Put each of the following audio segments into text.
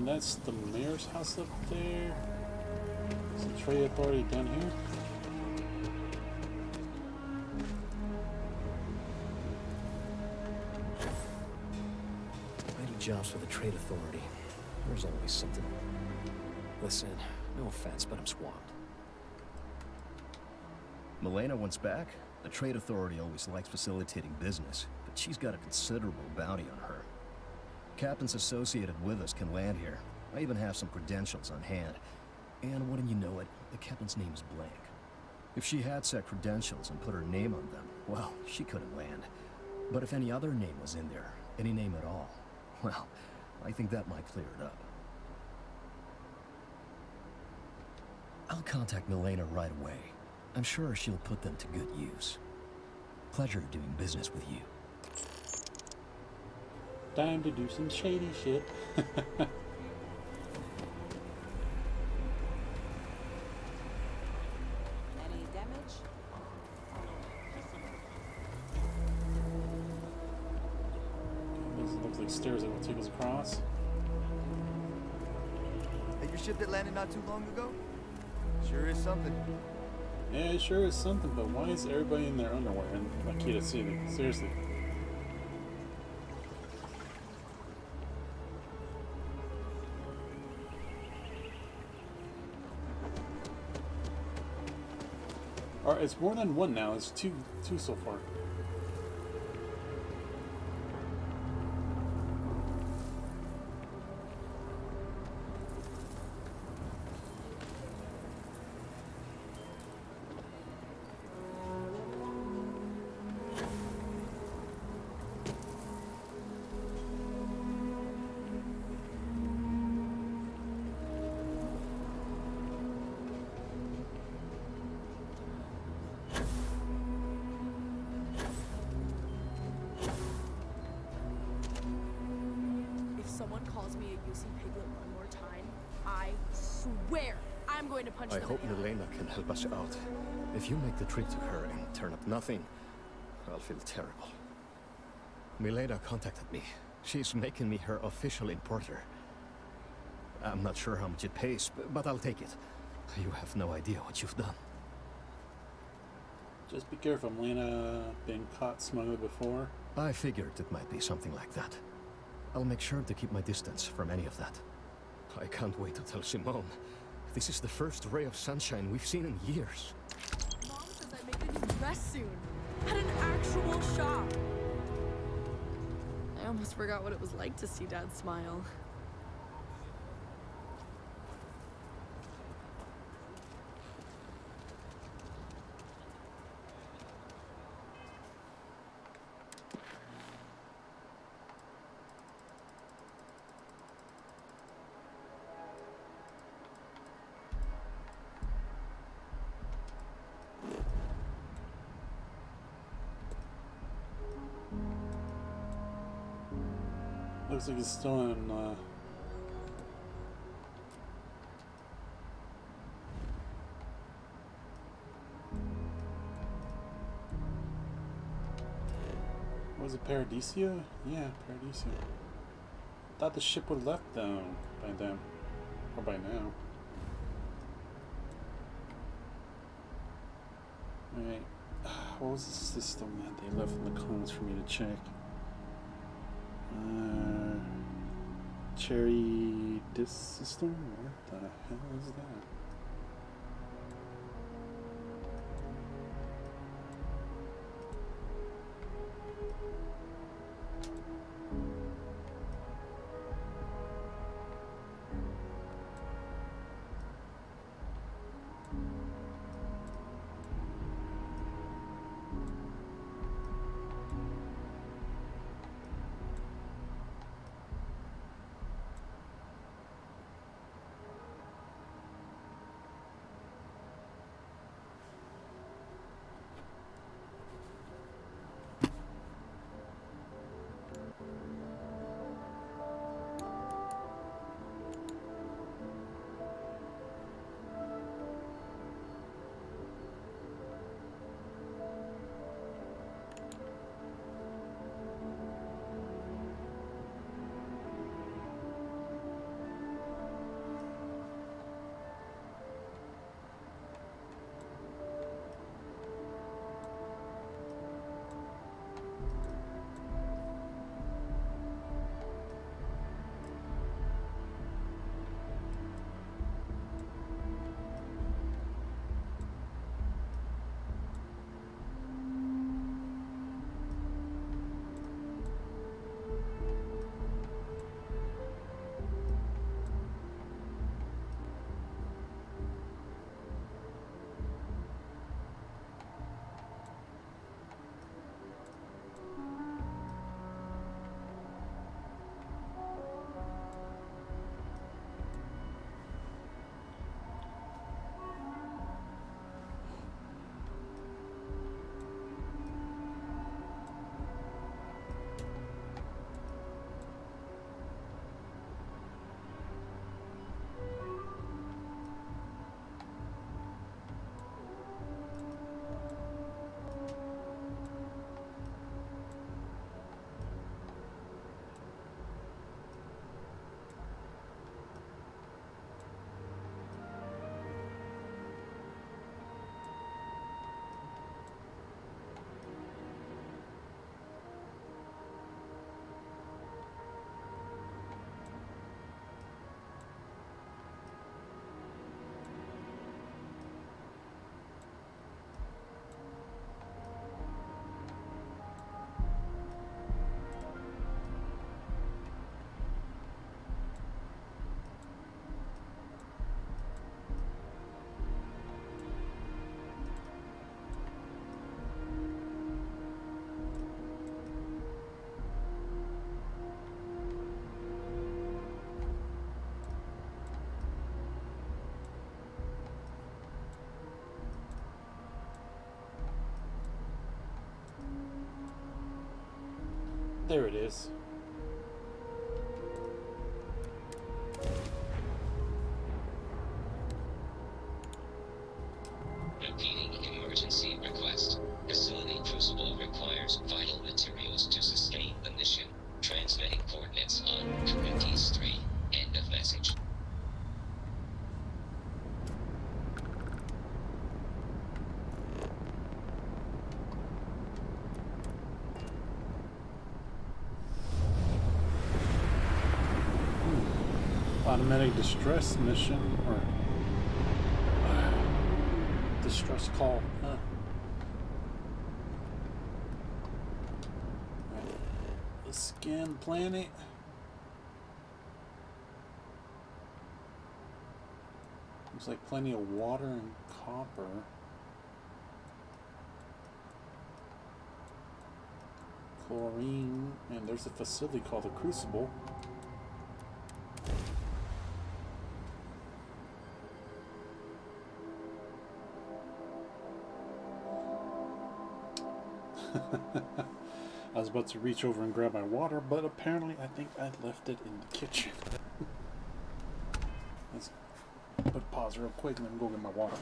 And that's the mayor's house up there. Is the trade authority down here? Many jobs for the trade authority. There's always something. Listen, no offense, but I'm swamped. Milena wants back? The trade authority always likes facilitating business, but she's got a considerable bounty on her. Captains associated with us can land here. I even have some credentials on hand. And wouldn't you know it, the captain's name is blank. If she had set credentials and put her name on them, well, she couldn't land. But if any other name was in there, any name at all, well, I think that might clear it up. I'll contact Milena right away. I'm sure she'll put them to good use. Pleasure doing business with you. Time to do some shady shit. Any damage? This looks like stairs that will take us across. Hey, your ship that landed not too long ago? Sure is something. Yeah, it sure is something, but why is everybody in their underwear in Makita City? Seriously. Alright, it's more than one now. It's two so far. Calls me a UC piglet one more time, I swear I'm going to punch I them hope in the eye. Milena can help us out. If you make the trip to her and turn up nothing, I'll feel terrible. Milena contacted me. She's making me her official importer. I'm not sure how much it pays, but I'll take it. You have no idea what you've done. Just be careful, Melina been caught smuggling before. I figured it might be something like that. I'll make sure to keep my distance from any of that. I can't wait to tell Simone. This is the first ray of sunshine we've seen in years. Mom says I make a new dress soon. At an actual shop. I almost forgot what it was like to see Dad smile. Looks like it's still in, was it Paradisia? Yeah, Paradisia. Thought the ship would have left them by then. Or by now. Alright. What was the system that they left in the comments for me to check? Cherry disc system? What the hell is that? There it is. Repeating emergency request. Facility Crucible requires vital materials to sustain the mission. Transmitting coordinates on Corinthians 3. End of message. Automatic distress mission or distress call. Huh. Right. Let's scan the planet. Looks like plenty of water and copper. Chlorine, and there's a facility called the Crucible. I was about to reach over and grab my water, but apparently I think I left it in the kitchen. Let's put pause real quick and then go get my water.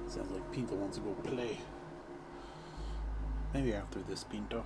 Sounds like Pinto wants to go play. Maybe after this, Pinto.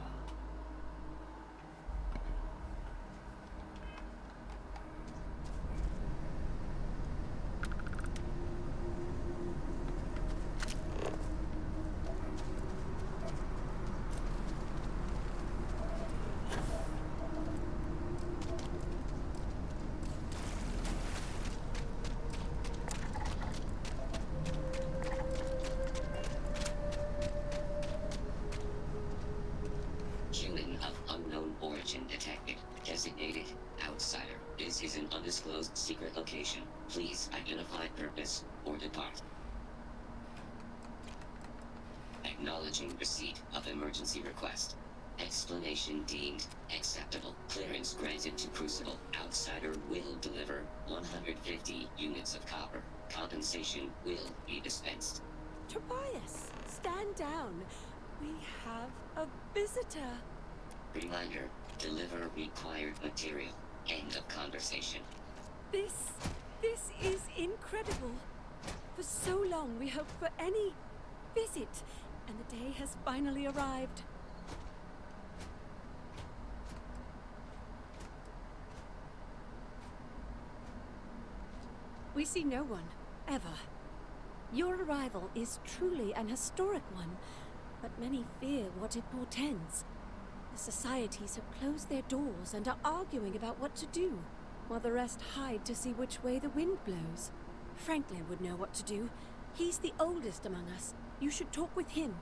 Human of unknown origin detected. Designated outsider. This is an undisclosed secret location. Please identify purpose or depart. Acknowledging receipt of emergency request. Explanation deemed acceptable. Clearance granted to Crucible. Outsider will deliver 150 units of copper. Compensation will be dispensed. Tobias, stand down. We have a visitor. Reminder, deliver required material. End of conversation. This is incredible. For so long we hoped for any visit, and the day has finally arrived. We see no one, ever. Your arrival is truly an historic one, but many fear what it portends. The societies have closed their doors and are arguing about what to do, while the rest hide to see which way the wind blows. Franklin would know what to do. He's the oldest among us. You should talk with him.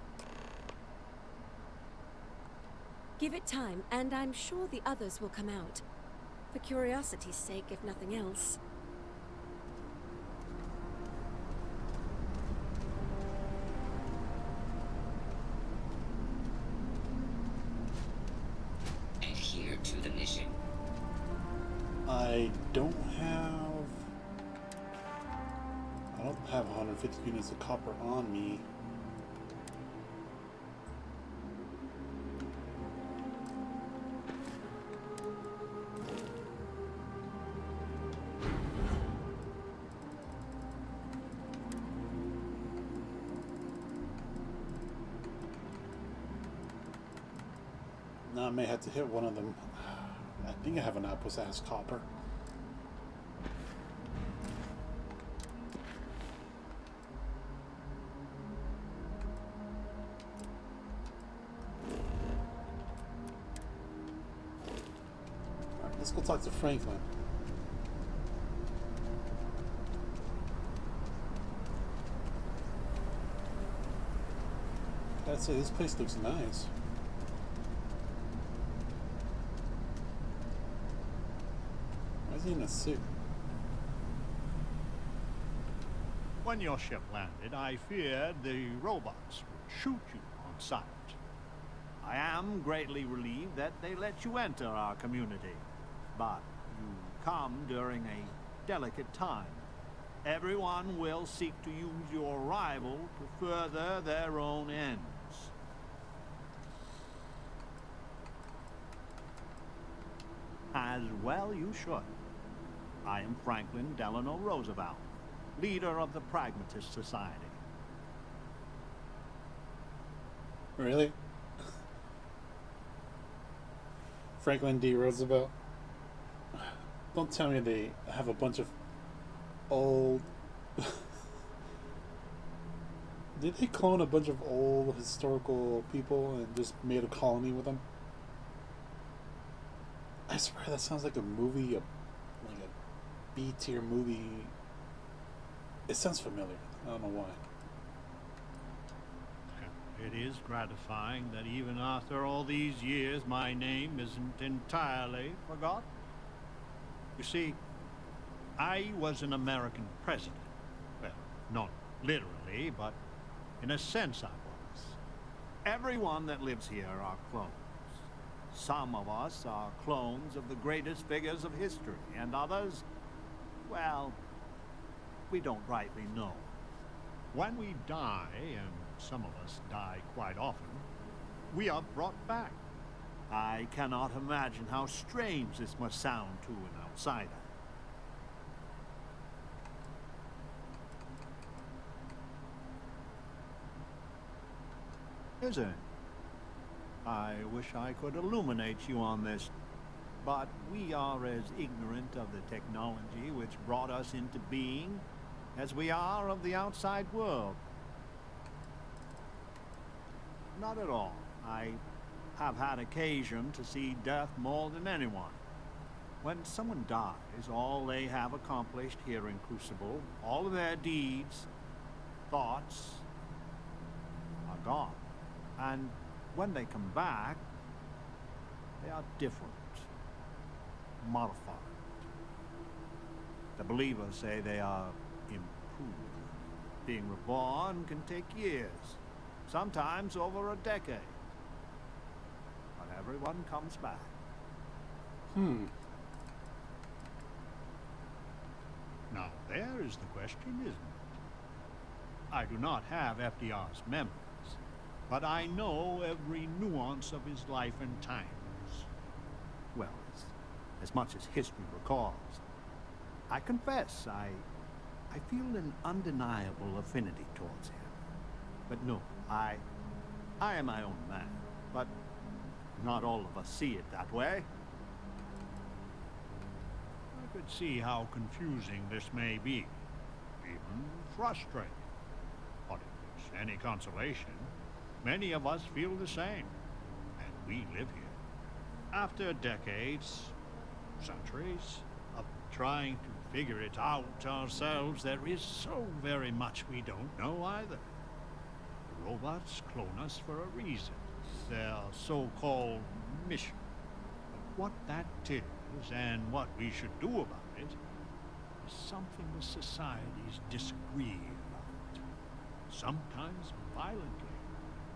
Give it time, and I'm sure the others will come out. For curiosity's sake, if nothing else. Adhere to the mission. I don't have 150 units of copper on me. Now I may have to hit one of them. I think I have an outpost that has copper. Let's go talk to Franklin. Gotta say, this place looks nice. Why is he in a suit? When your ship landed, I feared the robots would shoot you on sight. I am greatly relieved that they let you enter our community. But you come during a delicate time. Everyone will seek to use your arrival to further their own ends. As well you should. I am Franklin Delano Roosevelt, leader of the Pragmatist Society. Really? Franklin D. Roosevelt? Don't tell me they have a bunch of old... Did they clone a bunch of old historical people and just made a colony with them? I swear that sounds like a movie, like a B-tier movie. It sounds familiar. I don't know why. It is gratifying that even after all these years, my name isn't entirely forgotten. You see, I was an American president. Well, not literally, but in a sense I was. Everyone that lives here are clones. Some of us are clones of the greatest figures of history, and others, well, we don't rightly know. When we die, and some of us die quite often, we are brought back. I cannot imagine how strange this must sound to an outsider. Is it? I wish I could illuminate you on this, but we are as ignorant of the technology which brought us into being as we are of the outside world. Not at all. I have had occasion to see death more than anyone. When someone dies, all they have accomplished here in Crucible, all of their deeds, thoughts, are gone. And when they come back, they are different, modified. The believers say they are improved. Being reborn can take years, sometimes over a decade. But everyone comes back. Now, there is the question, isn't it? I do not have FDR's memories, but I know every nuance of his life and times. Well, as much as history recalls. I confess, I feel an undeniable affinity towards him. But no, I am my own man, but not all of us see it that way. I could see how confusing this may be, even frustrating. But if it's any consolation, many of us feel the same, and we live here. After decades, centuries, of trying to figure it out ourselves, there is so very much we don't know either. The robots clone us for a reason, their so-called mission. But what that is, and what we should do about it, is something the societies disagree about. Sometimes violently.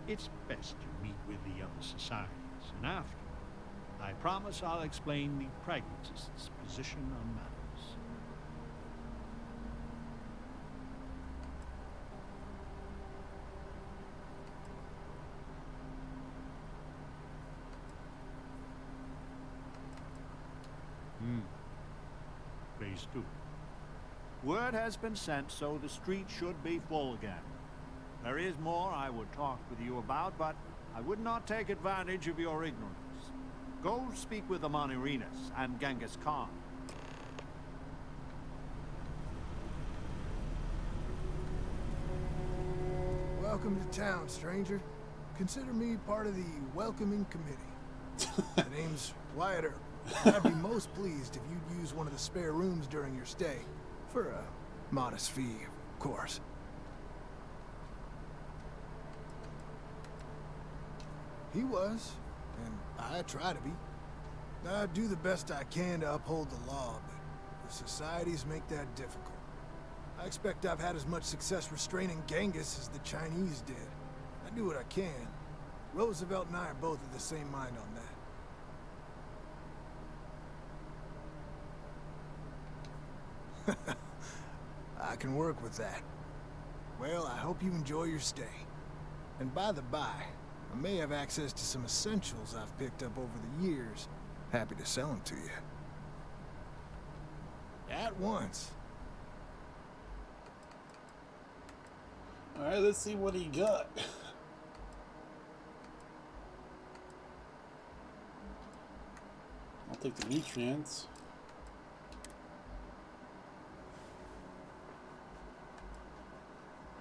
It's best to meet with the other societies, and after, I promise I'll explain the pragmatists' position on matters. Please do. Word has been sent, so the street should be full again. There is more I would talk with you about, but I would not take advantage of your ignorance. Go speak with Amanirenas and Genghis Khan. Welcome to town, stranger. Consider me part of the welcoming committee. My name's Wyatt Earp. I'd be most pleased if you'd use one of the spare rooms during your stay. For a modest fee, of course. He was, and I try to be. I do the best I can to uphold the law, but the societies make that difficult. I expect I've had as much success restraining Genghis as the Chinese did. I do what I can. Roosevelt and I are both of the same mind on that. I can work with that. Well, I hope you enjoy your stay. And by the by, I may have access to some essentials I've picked up over the years. Happy to sell them to you. At once. Alright, let's see what he got. I'll take the nutrients.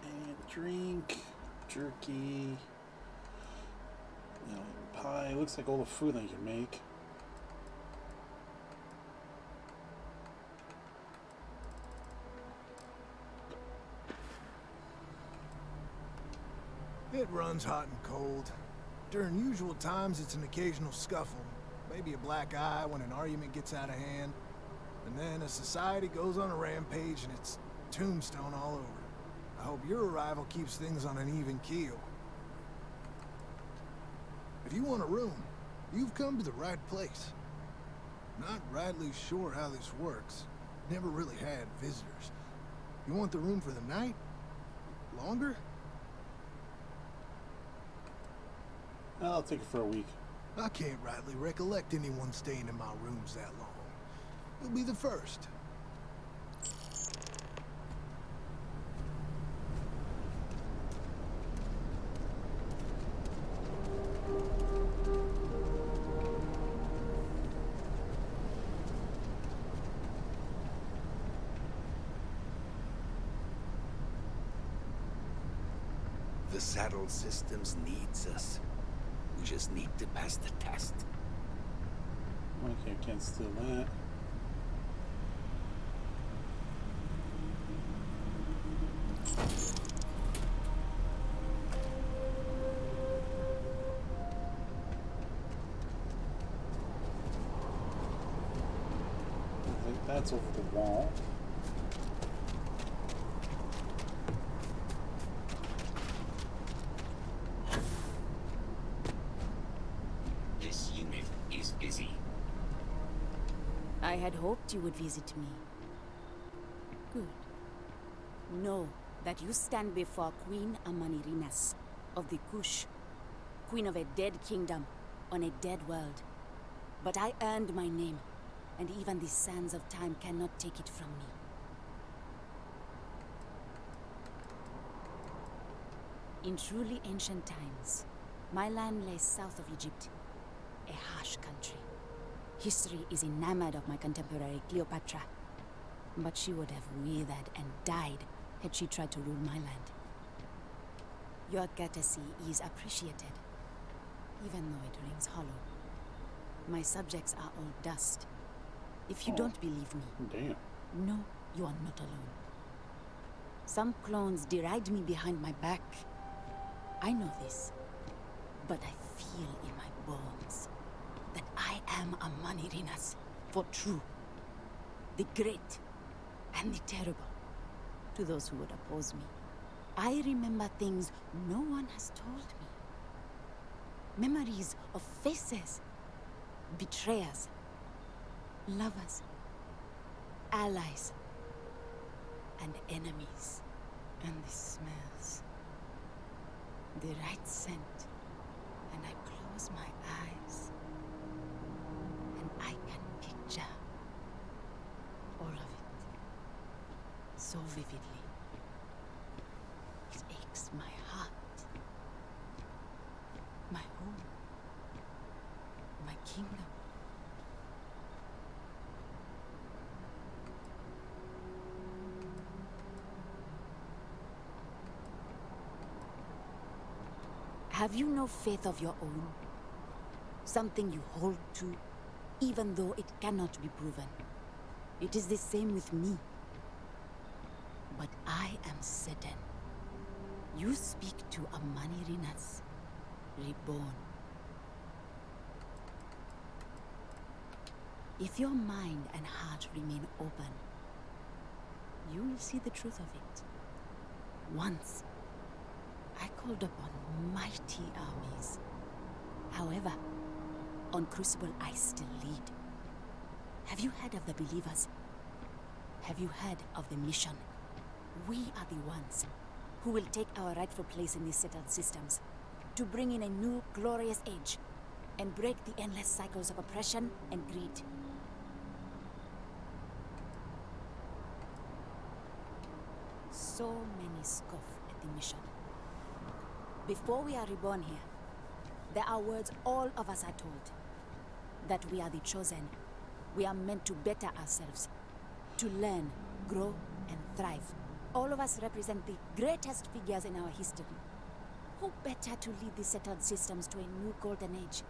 And drink, jerky, pie. Looks like all the food I can make. It runs hot and cold. During usual times, it's an occasional scuffle. Maybe a black eye when an argument gets out of hand. And then a society goes on a rampage and it's tombstone all over. I hope your arrival keeps things on an even keel. If you want a room, you've come to the right place. Not rightly sure how this works. Never really had visitors. You want the room for the night? Longer? I'll take it for a week. I can't rightly recollect anyone staying in my rooms that long. You'll be the first. The saddle systems needs us. We just need to pass the test. Okay, I can't steal that. I think that's over the wall. This unit is busy. I had hoped you would visit me. Good. Know that you stand before Queen Amanirinas of the Kush, queen of a dead kingdom on a dead world. But I earned my name, and even the sands of time cannot take it from me. In truly ancient times, my land lay south of Egypt, a harsh country. History is enamored of my contemporary Cleopatra, but she would have withered and died had she tried to rule my land. Your courtesy is appreciated, even though it rings hollow. My subjects are all dust. If you don't believe me, Damn. no, you are not alone. Some clones deride me behind my back. I know this, but I feel in my bones that I am a Manirinas for true. The great and the terrible. To those who would oppose me, I remember things no one has told me. Memories of faces, betrayers, lovers, allies, and enemies. And the smells. The right scent. And I close my eyes. And I can picture all of it. So vividly. It aches my heart. My home. My kingdom. Have you no faith of your own? Something you hold to? even though it cannot be proven. It is the same with me. But I am certain. You speak to a Manirinas, reborn. If your mind and heart remain open, you will see the truth of it. Once, I called upon mighty armies. However, on Crucible I still lead. Have you heard of the Believers? Have you heard of the mission? We are the ones who will take our rightful place in these settled systems, to bring in a new, glorious age, and break the endless cycles of oppression and greed. So many scoff at the mission. Before we are reborn here, there are words all of us are told. That we are the chosen. We are meant to better ourselves, to learn, grow, and thrive. All of us represent the greatest figures in our history. Who better to lead the settled systems to a new golden age?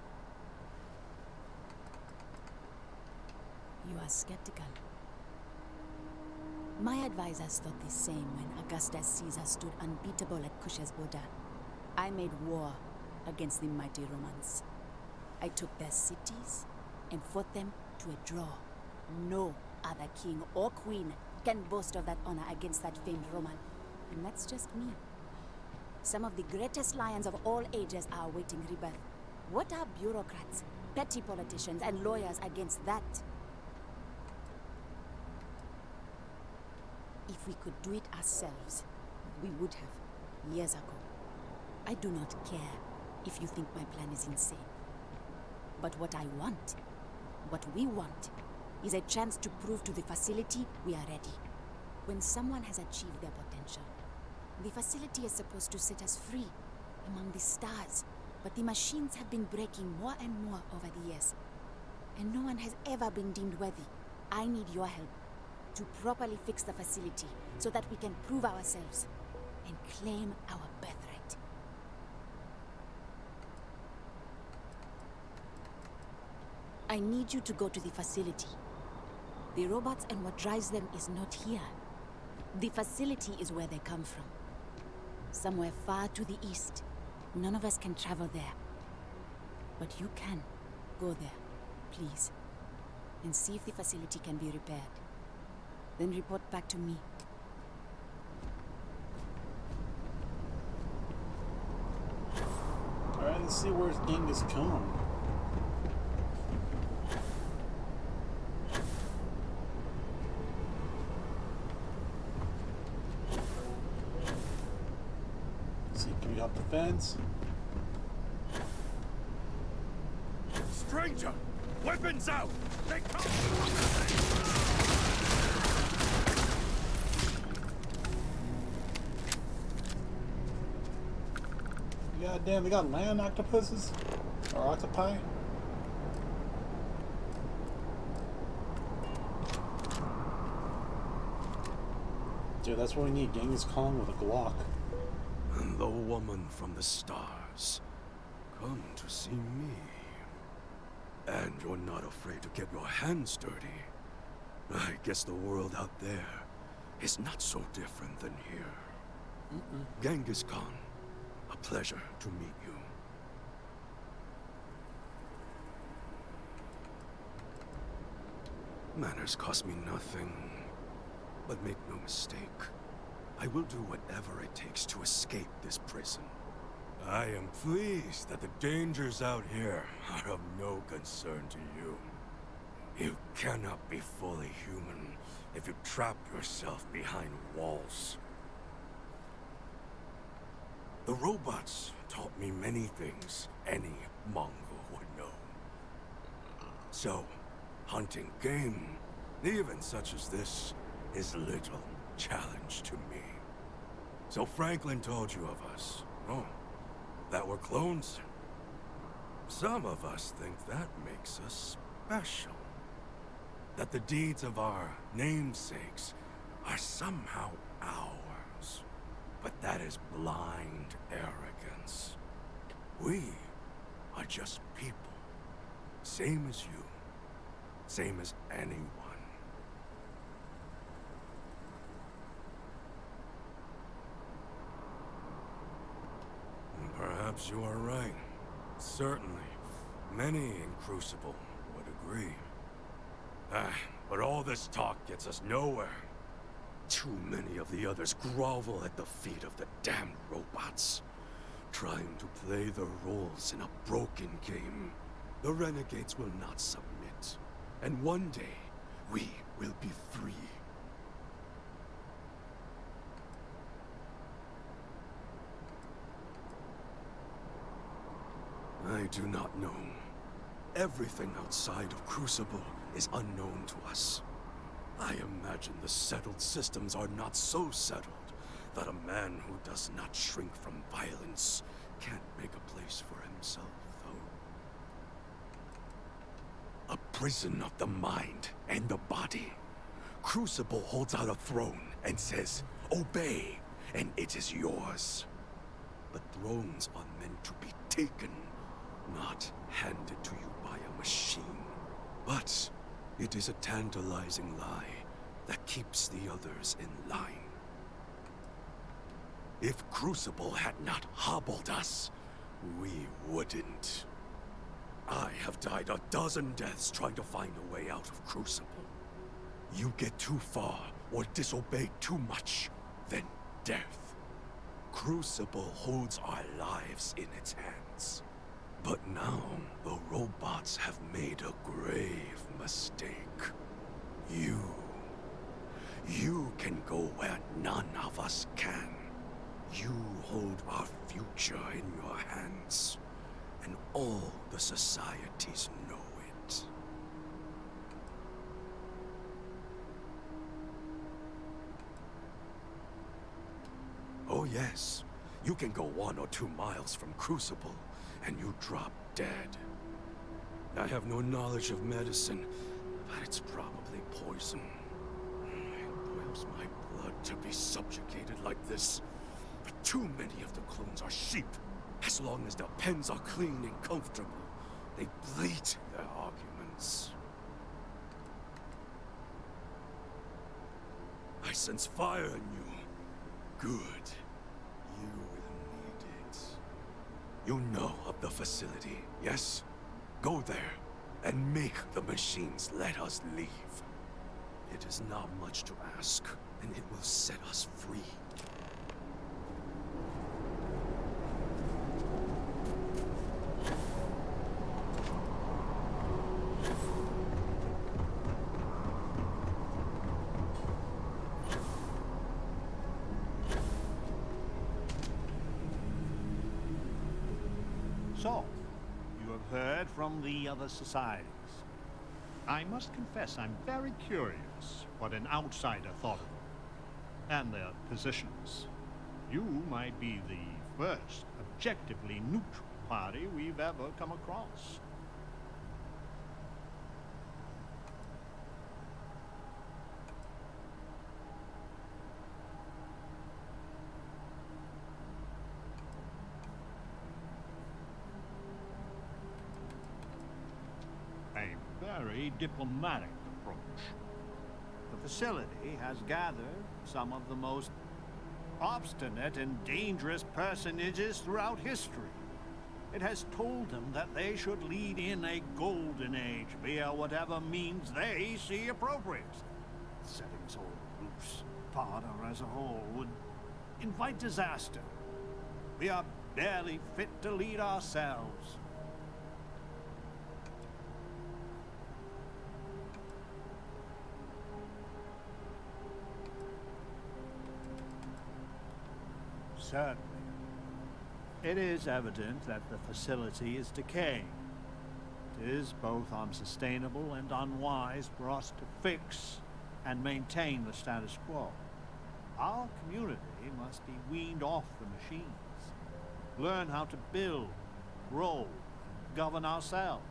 You are skeptical. My advisors thought the same when Augustus Caesar stood unbeatable at Cush's border. I made war against the mighty Romans. I took their cities and fought them to a draw. No other king or queen can boast of that honor against that famed Roman. And that's just me. Some of the greatest lions of all ages are awaiting rebirth. What are bureaucrats, petty politicians, and lawyers against that? If we could do it ourselves, we would have, years ago. I do not care if you think my plan is insane. But what I want, what we want, is a chance to prove to the facility we are ready. When someone has achieved their potential, the facility is supposed to set us free among the stars. But the machines have been breaking more and more over the years, and no one has ever been deemed worthy. I need your help to properly fix the facility so that we can prove ourselves and claim our birthright. I need you to go to the facility. The robots and what drives them is not here. The facility is where they come from. Somewhere far to the east. None of us can travel there. But you can. Go there, please. And see if the facility can be repaired. Then report back to me. Alright, let's see where's Genghis Khan. See, can we hop the fence? Stranger! Weapons out! They come! God damn, they got land octopuses? Or octopi? Dude, that's what we need. Genghis Khan with a Glock. And the woman from the stars. Come to see me. And you're not afraid to get your hands dirty. I guess the world out there is not so different than here. Genghis Khan, a pleasure to meet you. Manners cost me nothing. But make no mistake, I will do whatever it takes to escape this prison. I am pleased that the dangers out here are of no concern to you. You cannot be fully human if you trap yourself behind walls. The robots taught me many things any Mongol would know. So, hunting game, even such as this, is little challenge to me. So Franklin told you of us. Oh, that we're clones. Some of us think that makes us special. That the deeds of our namesakes are somehow ours. But that is blind arrogance. We are just people, same as you, same as anyone. Perhaps you are right. Certainly, many in Crucible would agree. But all this talk gets us nowhere. Too many of the others grovel at the feet of the damned robots, trying to play their roles in a broken game. The renegades will not submit, and one day, we will be free. I do not know. Everything outside of Crucible is unknown to us. I imagine the settled systems are not so settled that a man who does not shrink from violence can't make a place for himself, though. A prison of the mind and the body. Crucible holds out a throne and says, "Obey, and it is yours." But thrones are meant to be taken, not handed to you by a machine. But it is a tantalizing lie that keeps the others in line. If Crucible had not hobbled us, we wouldn't. I have died a dozen deaths trying to find a way out of Crucible. You get too far or disobey too much, then death. Crucible holds our lives in its hands. But now, the robots have made a grave mistake. You can go where none of us can. You hold our future in your hands, and all the societies know it. Oh yes, you can go 1 or 2 miles from Crucible, and you drop dead. I have no knowledge of medicine, but it's probably poison. It boils my blood to be subjugated like this. But too many of the clones are sheep. As long as their pens are clean and comfortable, they bleat their arguments. I sense fire in you. Good. You will need it. You know of the facility, yes? Go there, and make the machines let us leave. It is not much to ask, and it will set us free. So, you have heard from the other societies. I must confess I'm very curious what an outsider thought of them, and their positions. You might be the first objectively neutral party we've ever come across. Very diplomatic approach. The facility has gathered some of the most obstinate and dangerous personages throughout history. It has told them that they should lead in a golden age via whatever means they see appropriate. Setting us all loose, Parda as a whole, would invite disaster. We are barely fit to lead ourselves. Certainly. It is evident that the facility is decaying. It is both unsustainable and unwise for us to fix and maintain the status quo. Our community must be weaned off the machines, learn how to build, grow, govern ourselves,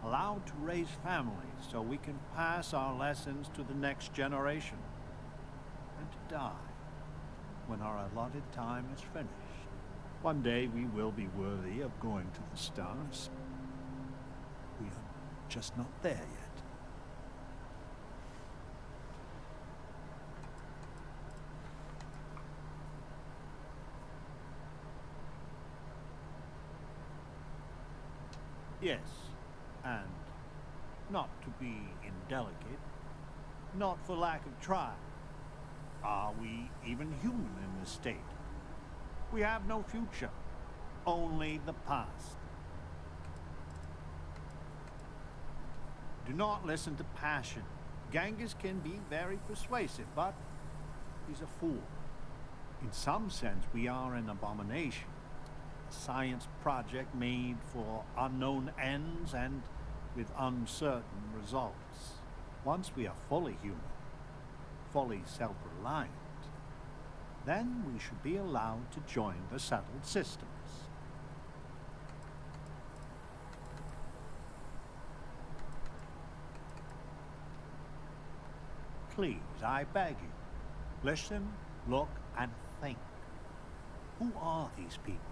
allowed to raise families so we can pass our lessons to the next generation, and to die when our allotted time is finished. One day we will be worthy of going to the stars. We are just not there yet. Yes, and not to be indelicate, not for lack of try. Are we even human in this state? We have no future, only the past. Do not listen to passion. Genghis can be very persuasive, but he's a fool. In some sense, we are an abomination. A science project made for unknown ends and with uncertain results. Once we are fully human, fully self-reliant, then we should be allowed to join the settled systems. Please, I beg you, listen, look, and think. Who are these people?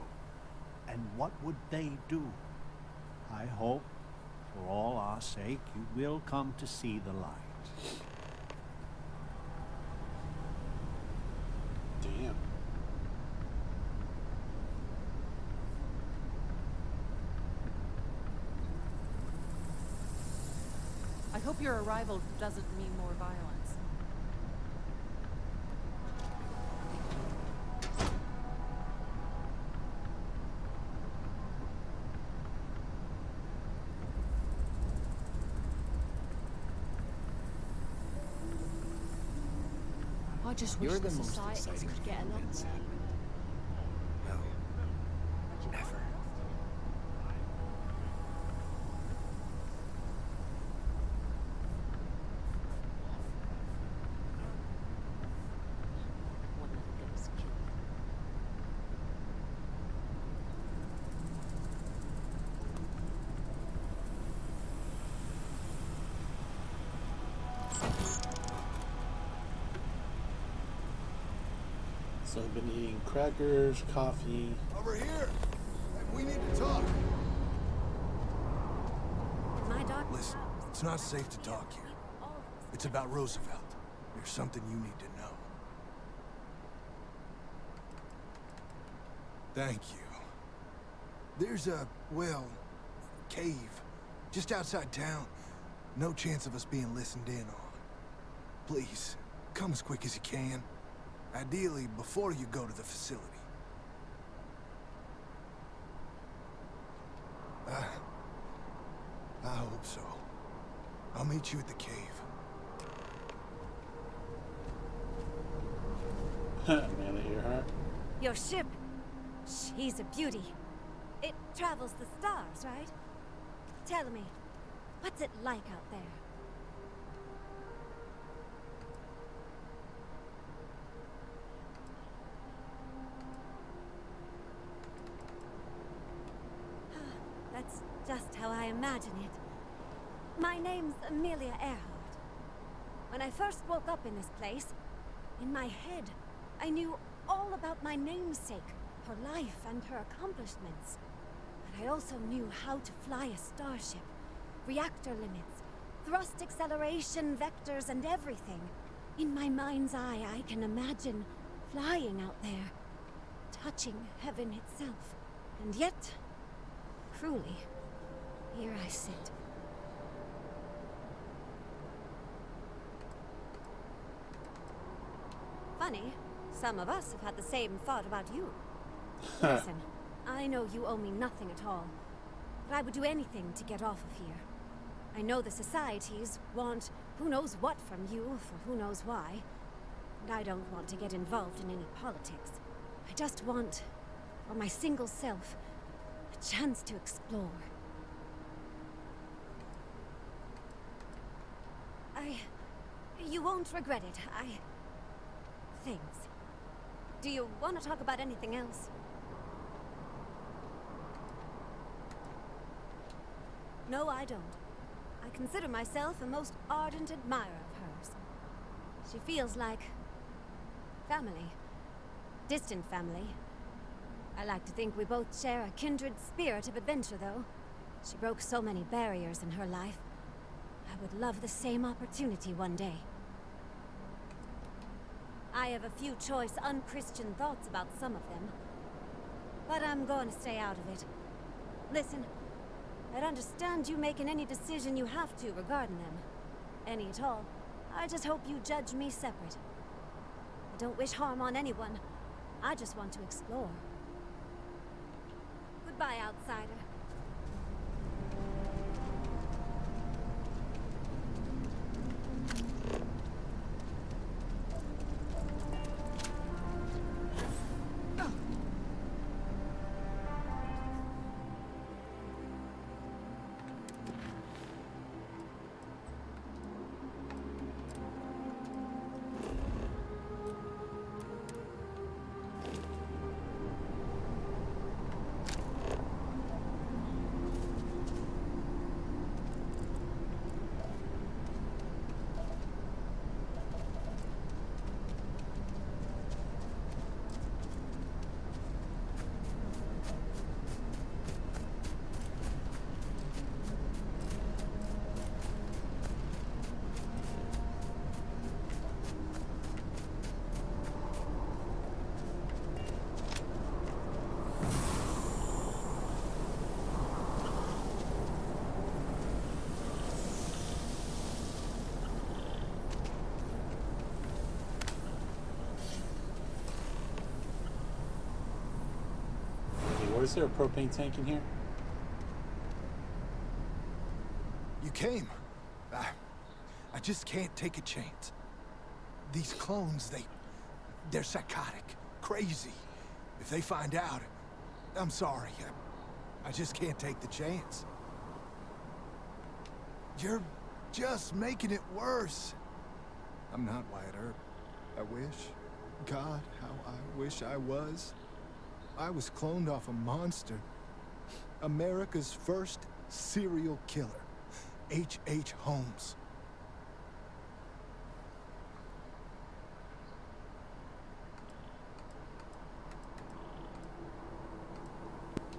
And what would they do? I hope, for all our sake, you will come to see the light. Damn. I hope your arrival doesn't mean more violence. I just wish You're the the most societies exciting could get thing along. that's happened. No. Ever. One little girl was killed. So I've been eating crackers, coffee. Over here! We need to talk. My dark Listen, it's not safe to talk here. It's about Roosevelt. There's something you need to know. Thank you. There's a, well, cave just outside town. No chance of us being listened in on. Please, come as quick as you can. Ideally, before you go to the facility. I hope so. I'll meet you at the cave. Amelia Earhart. Your ship. She's a beauty. It travels the stars, right? Tell me, what's it like out there? That's just how I imagine it. My name's Amelia Earhart. When I first woke up in this place, in my head, I knew all about my namesake, her life and her accomplishments. But I also knew how to fly a starship, reactor limits, thrust acceleration, vectors, and everything. In my mind's eye, I can imagine flying out there, touching heaven itself. And yet, cruelly, here I sit. Funny, some of us have had the same thought about you. Listen, I know you owe me nothing at all, but I would do anything to get off of here. I know the societies want who knows what from you for who knows why, and I don't want to get involved in any politics. I just want, for my single self, a chance to explore. You won't regret it. Things. Do you want to talk about anything else? No, I don't. I consider myself a most ardent admirer of hers. She feels like family. Distant family. I like to think we both share a kindred spirit of adventure, though. She broke so many barriers in her life. I would love the same opportunity one day. I have a few choice, unchristian thoughts about some of them. But I'm going to stay out of it. Listen, I'd understand you making any decision you have to regarding them. Any at all. I just hope you judge me separate. I don't wish harm on anyone. I just want to explore. Goodbye, outsider. Is there a propane tank in here? You came. I just can't take a chance. These clones, they're psychotic, crazy. If they find out, I'm sorry. I just can't take the chance. You're just making it worse. I'm not Wyatt Earp. I wish. God, how I wish I was. I was cloned off a monster. America's first serial killer. H.H. Holmes.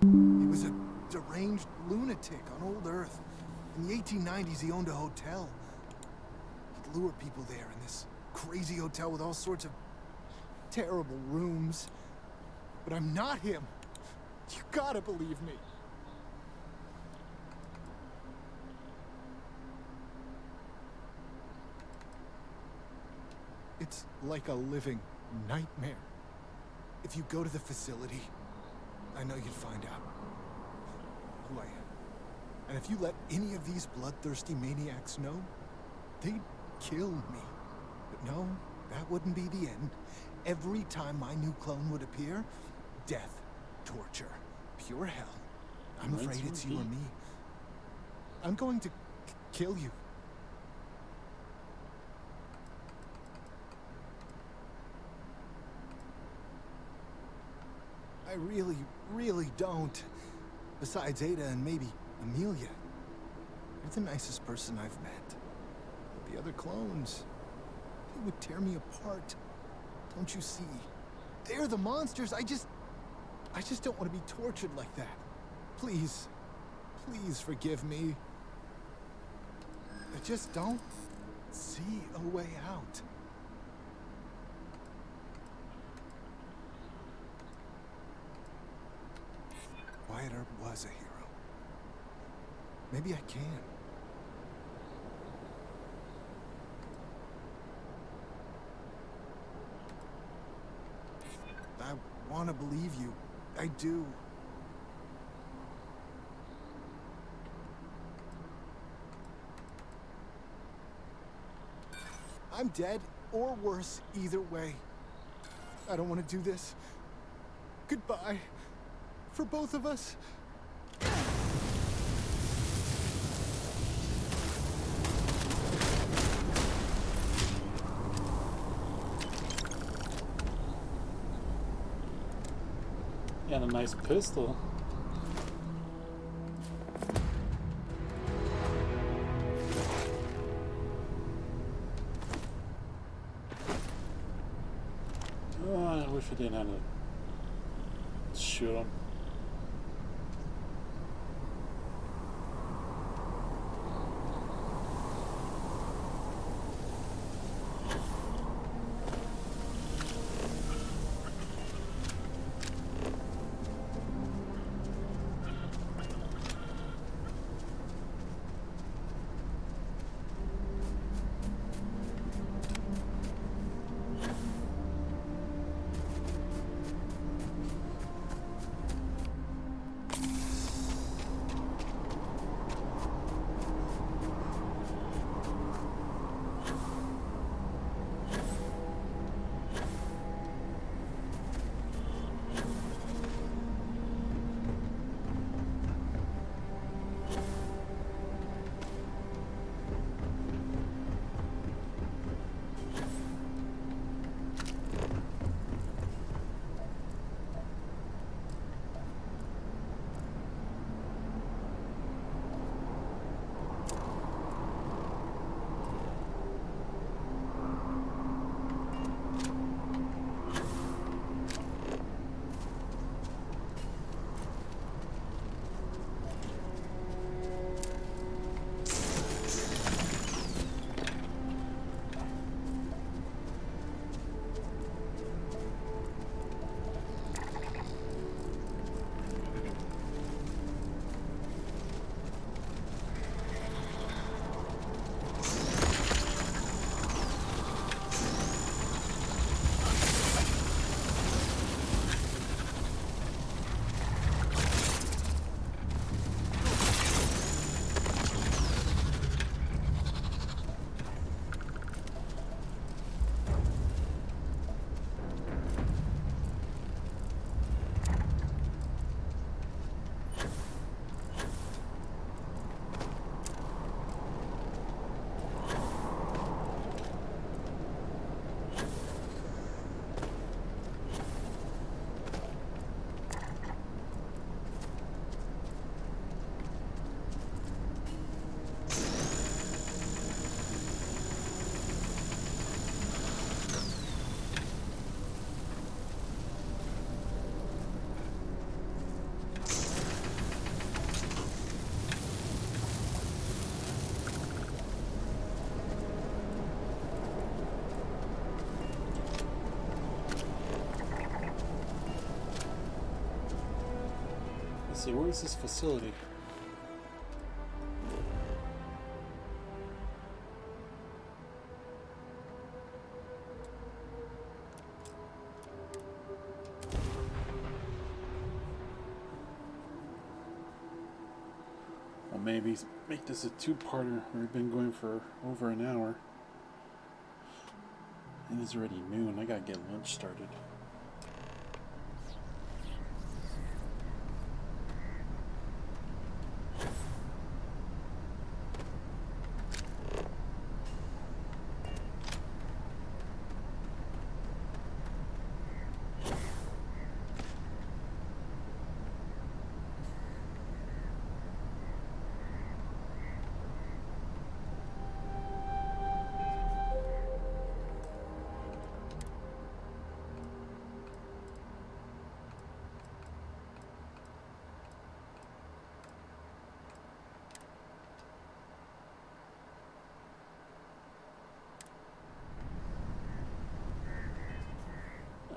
He was a deranged lunatic on old Earth. In the 1890s, he owned a hotel. He'd lure people there in this crazy hotel with all sorts of terrible rooms. But I'm not him. You gotta believe me. It's like a living nightmare. If you go to the facility, I know you'd find out who I am. And if you let any of these bloodthirsty maniacs know, they'd kill me. But no, that wouldn't be the end. Every time my new clone would appear, death, torture, pure hell. I'm afraid it's you or me. I'm going to kill you. I really, really don't. Besides Ada and maybe Amelia. You're the nicest person I've met. But the other clones, they would tear me apart. Don't you see? They're the monsters. I just don't want to be tortured like that. Please, please forgive me. I just don't see a way out. Wyatt Earp was a hero. Maybe I can. I want to believe you. I do. I'm dead, or worse, either way. I don't want to do this. Goodbye. For both of us. Yeah, and a nice pistol. Oh, I wish I didn't have to shoot him. Let's see, where is this facility? Well, maybe make this a two-parter. We've been going for over an hour. And it's already noon. I gotta get lunch started.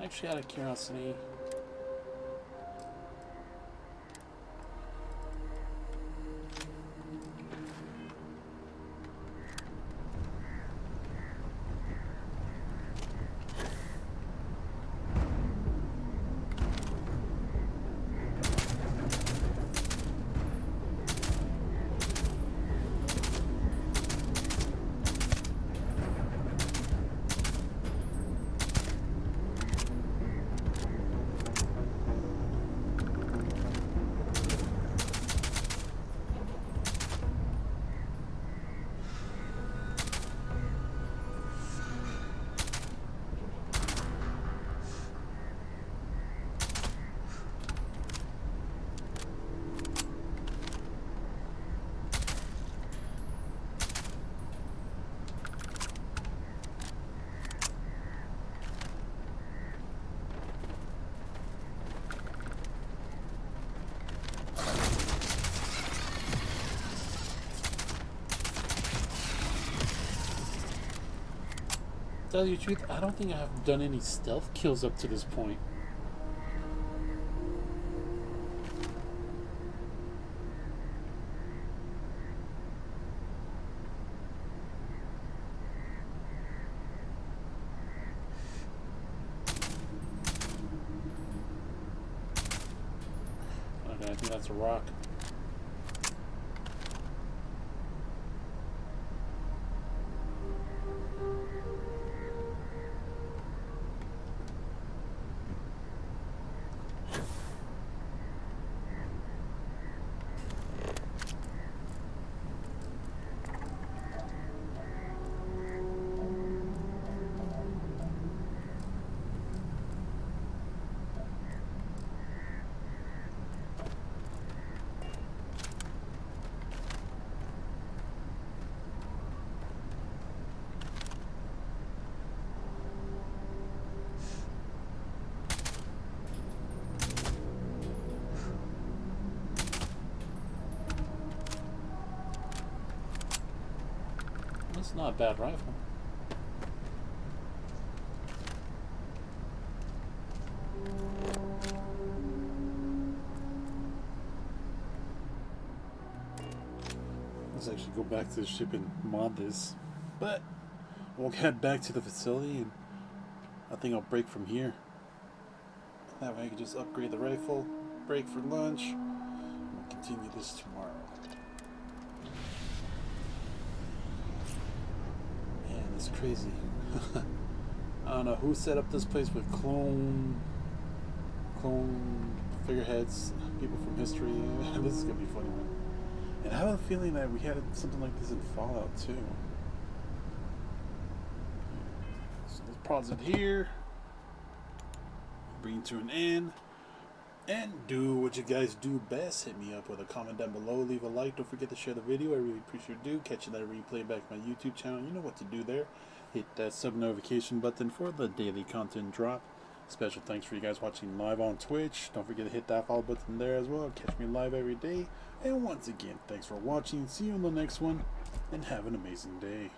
Actually, out of curiosity, to tell you the truth, I don't think I have done any stealth kills up to this point. Okay, I think that's a rock. That's not a bad rifle. Let's actually go back to the ship and mod this. But we'll head back to the facility and I think I'll break from here. That way I can just upgrade the rifle, break for lunch, and we'll continue this tomorrow. Man, that's crazy. I don't know who set up this place with clone figureheads, people from history. This is gonna be a funny one. And I have a feeling that we had something like this in Fallout too. So let's pause it here. Bring it to an end. And do what you guys do best. Hit me up with a comment down below. Leave a like. Don't forget to share the video. I really appreciate you do. Catching that replay back on my YouTube channel. You know what to do there. Hit that sub notification button for the daily content drop. Special thanks for you guys watching live on Twitch. Don't forget to hit that follow button there as well. Catch me live every day. And once again, thanks for watching. See you in the next one. And have an amazing day.